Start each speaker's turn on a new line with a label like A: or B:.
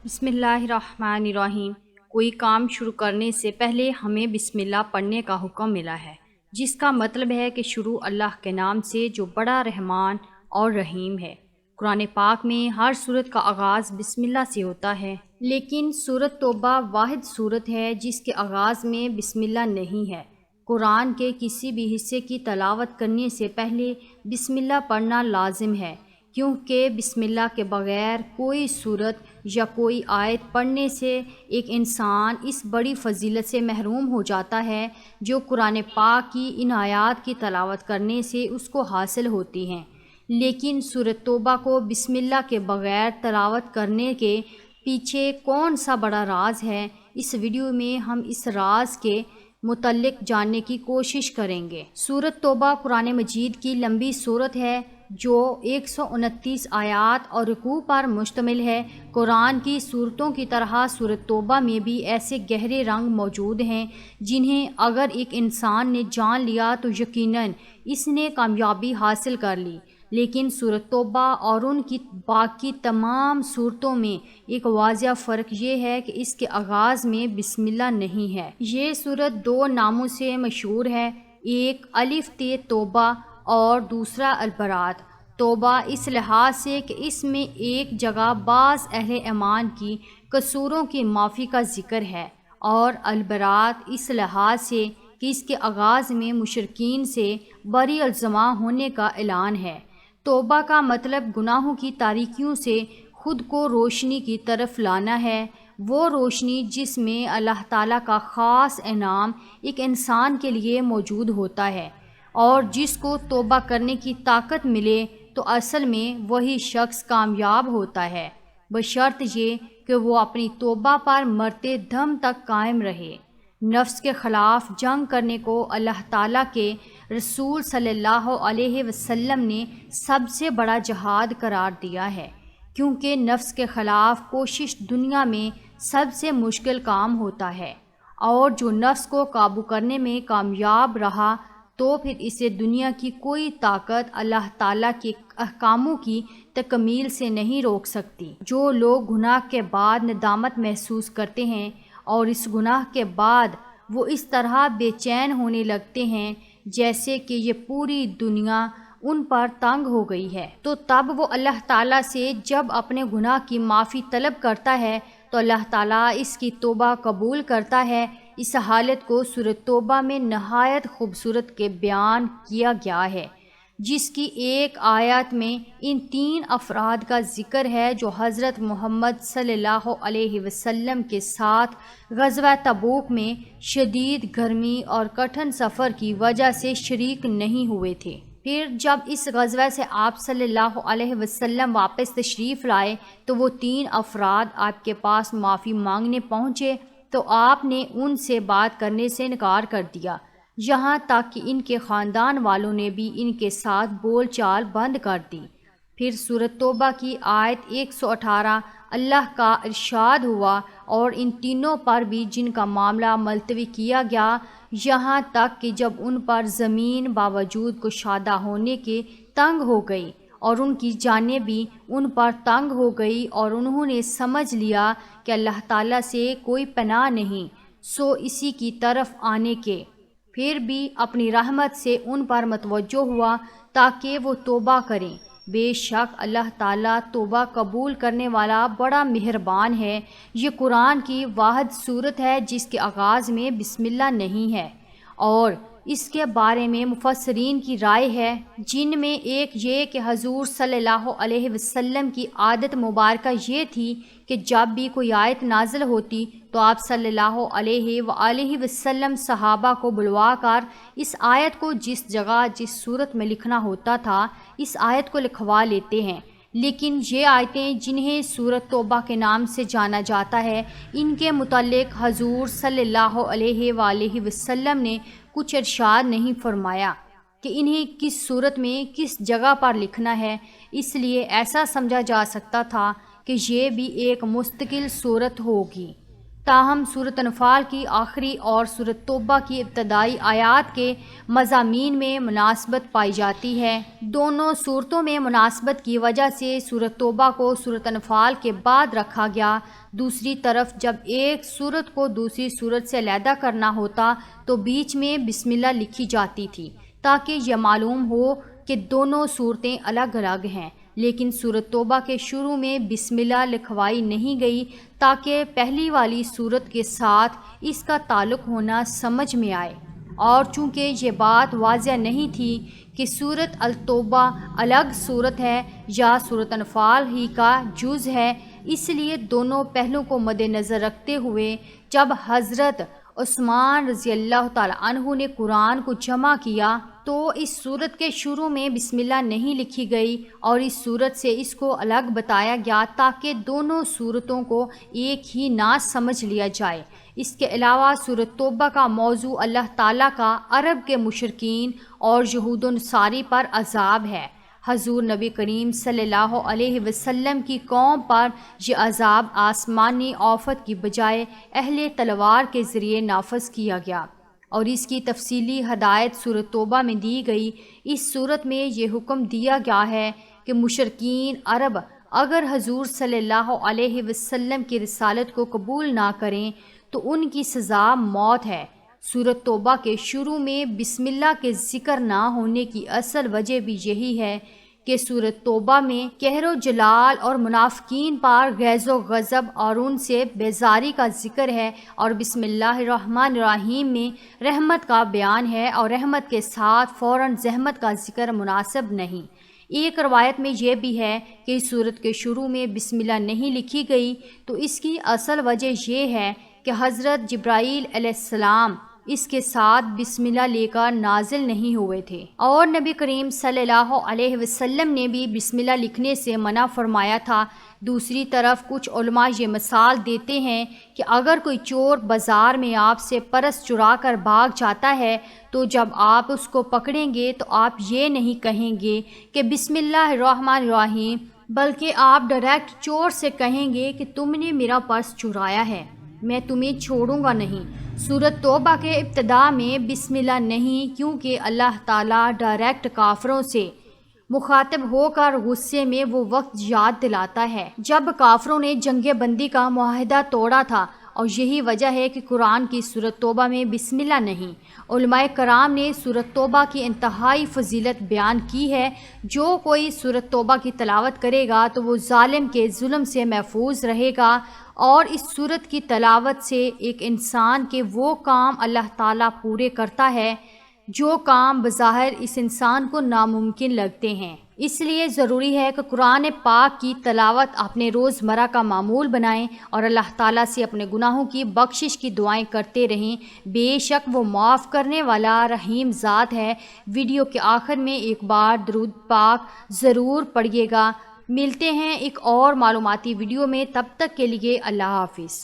A: بسم اللہ الرحمن الرحیم۔ کوئی کام شروع کرنے سے پہلے ہمیں بسم اللہ پڑھنے کا حکم ملا ہے، جس کا مطلب ہے کہ شروع اللہ کے نام سے جو بڑا رحمان اور رحیم ہے۔ قرآن پاک میں ہر سورت کا آغاز بسم اللہ سے ہوتا ہے، لیکن سورت توبہ واحد سورت ہے جس کے آغاز میں بسم اللہ نہیں ہے۔ قرآن کے کسی بھی حصے کی تلاوت کرنے سے پہلے بسم اللہ پڑھنا لازم ہے، کیونکہ بسم اللہ کے بغیر کوئی سورت یا کوئی آیت پڑھنے سے ایک انسان اس بڑی فضیلت سے محروم ہو جاتا ہے جو قرآن پاک کی ان آیات کی تلاوت کرنے سے اس کو حاصل ہوتی ہیں۔ لیکن سورۃ توبہ کو بسم اللہ کے بغیر تلاوت کرنے کے پیچھے کون سا بڑا راز ہے، اس ویڈیو میں ہم اس راز کے متعلق جاننے کی کوشش کریں گے۔ سورۃ توبہ قرآن مجید کی لمبی سورت ہے جو 129 آیات اور رکوع پر مشتمل ہے۔ قرآن کی سورتوں کی طرح سورۃ توبہ میں بھی ایسے گہرے رنگ موجود ہیں جنہیں اگر ایک انسان نے جان لیا تو یقیناً اس نے کامیابی حاصل کر لی۔ لیکن سورۃ توبہ اور ان کی باقی تمام سورتوں میں ایک واضح فرق یہ ہے کہ اس کے آغاز میں بسم اللہ نہیں ہے۔ یہ سورت دو ناموں سے مشہور ہے، ایک الف ت توبہ اور دوسرا البرات۔ توبہ اس لحاظ سے کہ اس میں ایک جگہ بعض اہل ایمان کی قصوروں کی معافی کا ذکر ہے، اور البرات اس لحاظ سے کہ اس کے آغاز میں مشرکین سے بری الزماں ہونے کا اعلان ہے۔ توبہ کا مطلب گناہوں کی تاریکیوں سے خود کو روشنی کی طرف لانا ہے، وہ روشنی جس میں اللہ تعالیٰ کا خاص انعام ایک انسان کے لیے موجود ہوتا ہے، اور جس کو توبہ کرنے کی طاقت ملے تو اصل میں وہی شخص کامیاب ہوتا ہے، بشرط یہ کہ وہ اپنی توبہ پر مرتے دم تک قائم رہے۔ نفس کے خلاف جنگ کرنے کو اللہ تعالیٰ کے رسول صلی اللہ علیہ وسلم نے سب سے بڑا جہاد قرار دیا ہے، کیونکہ نفس کے خلاف کوشش دنیا میں سب سے مشکل کام ہوتا ہے، اور جو نفس کو قابو کرنے میں کامیاب رہا تو پھر اسے دنیا کی کوئی طاقت اللہ تعالیٰ کے احکاموں کی تکمیل سے نہیں روک سکتی۔ جو لوگ گناہ کے بعد ندامت محسوس کرتے ہیں اور اس گناہ کے بعد وہ اس طرح بے چین ہونے لگتے ہیں جیسے کہ یہ پوری دنیا ان پر تنگ ہو گئی ہے، تو تب وہ اللہ تعالیٰ سے جب اپنے گناہ کی معافی طلب کرتا ہے تو اللہ تعالیٰ اس کی توبہ قبول کرتا ہے۔ اس حالت کو سورۃ توبہ میں نہایت خوبصورت کے بیان کیا گیا ہے، جس کی ایک آیت میں ان تین افراد کا ذکر ہے جو حضرت محمد صلی اللہ علیہ وسلم کے ساتھ غزوہ تبوک میں شدید گرمی اور کٹھن سفر کی وجہ سے شریک نہیں ہوئے تھے۔ پھر جب اس غزوہ سے آپ صلی اللہ علیہ وسلم واپس تشریف لائے تو وہ تین افراد آپ کے پاس معافی مانگنے پہنچے تو آپ نے ان سے بات کرنے سے انکار کر دیا، یہاں تک کہ ان کے خاندان والوں نے بھی ان کے ساتھ بول چال بند کر دی۔ پھر سورۃ توبہ کی آیت 118 اللہ کا ارشاد ہوا اور ان تینوں پر بھی جن کا معاملہ ملتوی کیا گیا، یہاں تک کہ جب ان پر زمین باوجود کشادہ ہونے کے تنگ ہو گئی اور ان کی جانیں بھی ان پر تنگ ہو گئی اور انہوں نے سمجھ لیا کہ اللہ تعالیٰ سے کوئی پناہ نہیں سو اسی کی طرف آنے کے، پھر بھی اپنی رحمت سے ان پر متوجہ ہوا تاکہ وہ توبہ کریں۔ بے شک اللہ تعالیٰ توبہ قبول کرنے والا بڑا مہربان ہے۔ یہ قرآن کی واحد سورت ہے جس کے آغاز میں بسم اللہ نہیں ہے، اور اس کے بارے میں مفسرین کی رائے ہے، جن میں ایک یہ کہ حضور صلی اللہ علیہ وسلم کی عادت مبارکہ یہ تھی کہ جب بھی کوئی آیت نازل ہوتی تو آپ صلی اللہ علیہ وآلہ وسلم صحابہ کو بلوا کر اس آیت کو جس جگہ جس صورت میں لکھنا ہوتا تھا اس آیت کو لکھوا لیتے ہیں۔ لیکن یہ آیتیں جنہیں سورۃ توبہ کے نام سے جانا جاتا ہے، ان کے متعلق حضور صلی اللہ علیہ وآلہ وسلم نے کچھ ارشاد نہیں فرمایا کہ انہیں کس صورت میں کس جگہ پر لکھنا ہے، اس لیے ایسا سمجھا جا سکتا تھا کہ یہ بھی ایک مستقل صورت ہوگی۔ تاہم سورۃ انفال کی آخری اور سورۃ توبہ کی ابتدائی آیات کے مضامین میں مناسبت پائی جاتی ہے۔ دونوں صورتوں میں مناسبت کی وجہ سے سورۃ توبہ کو سورۃ انفال کے بعد رکھا گیا۔ دوسری طرف جب ایک سورت کو دوسری سورت سے علیحدہ کرنا ہوتا تو بیچ میں بسم اللہ لکھی جاتی تھی تاکہ یہ معلوم ہو کہ دونوں صورتیں الگ الگ ہیں، لیکن سورۃ توبہ کے شروع میں بسم اللہ لکھوائی نہیں گئی تاکہ پہلی والی سورت کے ساتھ اس کا تعلق ہونا سمجھ میں آئے، اور چونکہ یہ بات واضح نہیں تھی کہ سورۃ التوبہ الگ سورت ہے یا سورۃ انفال ہی کا جز ہے، اس لیے دونوں پہلوؤں کو مد نظر رکھتے ہوئے جب حضرت عثمان رضی اللہ تعالیٰ عنہ نے قرآن کو جمع کیا تو اس سورت کے شروع میں بسم اللہ نہیں لکھی گئی اور اس سورت سے اس کو الگ بتایا گیا تاکہ دونوں صورتوں کو ایک ہی نہ سمجھ لیا جائے۔ اس کے علاوہ سورۃ توبہ کا موضوع اللہ تعالیٰ کا عرب کے مشرکین اور یہود و نصاری پر عذاب ہے۔ حضور نبی کریم صلی اللہ علیہ وسلم کی قوم پر یہ عذاب آسمانی آفت کی بجائے اہل تلوار کے ذریعے نافذ کیا گیا، اور اس کی تفصیلی ہدایت سورۃ توبہ میں دی گئی۔ اس صورت میں یہ حکم دیا گیا ہے کہ مشرکین عرب اگر حضور صلی اللہ علیہ وسلم کی رسالت کو قبول نہ کریں تو ان کی سزا موت ہے۔ سورۃ توبہ کے شروع میں بسم اللہ کے ذکر نہ ہونے کی اصل وجہ بھی یہی ہے کہ سورۃ توبہ میں قہر و جلال اور منافقین پر غیظ و غضب اور ان سے بیزاری کا ذکر ہے، اور بسم اللہ الرحمن الرحیم میں رحمت کا بیان ہے، اور رحمت کے ساتھ فوراً زحمت کا ذکر مناسب نہیں۔ ایک روایت میں یہ بھی ہے کہ اس سورت کے شروع میں بسم اللہ نہیں لکھی گئی، تو اس کی اصل وجہ یہ ہے کہ حضرت جبرائیل علیہ السلام اس کے ساتھ بسم اللہ لے کر نازل نہیں ہوئے تھے، اور نبی کریم صلی اللہ علیہ وسلم نے بھی بسم اللہ لکھنے سے منع فرمایا تھا۔ دوسری طرف کچھ علماء یہ مثال دیتے ہیں کہ اگر کوئی چور بازار میں آپ سے پرس چرا کر بھاگ جاتا ہے تو جب آپ اس کو پکڑیں گے تو آپ یہ نہیں کہیں گے کہ بسم اللہ الرحمن الرحیم، بلکہ آپ ڈائریکٹ چور سے کہیں گے کہ تم نے میرا پرس چرایا ہے، میں تمہیں چھوڑوں گا نہیں۔ سورۃ توبہ کے ابتدا میں بسم اللہ نہیں، کیونکہ اللہ تعالیٰ ڈائریکٹ کافروں سے مخاطب ہو کر غصے میں وہ وقت یاد دلاتا ہے جب کافروں نے جنگ بندی کا معاہدہ توڑا تھا، اور یہی وجہ ہے کہ قرآن کی سورۃ توبہ میں بسم اللہ نہیں۔ علماء کرام نے سورۃ توبہ کی انتہائی فضیلت بیان کی ہے۔ جو کوئی سورۃ توبہ کی تلاوت کرے گا تو وہ ظالم کے ظلم سے محفوظ رہے گا، اور اس سورت کی تلاوت سے ایک انسان کے وہ کام اللہ تعالیٰ پورے کرتا ہے جو کام بظاہر اس انسان کو ناممکن لگتے ہیں۔ اس لیے ضروری ہے کہ قرآن پاک کی تلاوت اپنے روزمرہ کا معمول بنائیں اور اللہ تعالیٰ سے اپنے گناہوں کی بخشش کی دعائیں کرتے رہیں، بے شک وہ معاف کرنے والا رحیم ذات ہے۔ ویڈیو کے آخر میں ایک بار درود پاک ضرور پڑھیے گا۔ ملتے ہیں ایک اور معلوماتی ویڈیو میں، تب تک کے لیے اللہ حافظ۔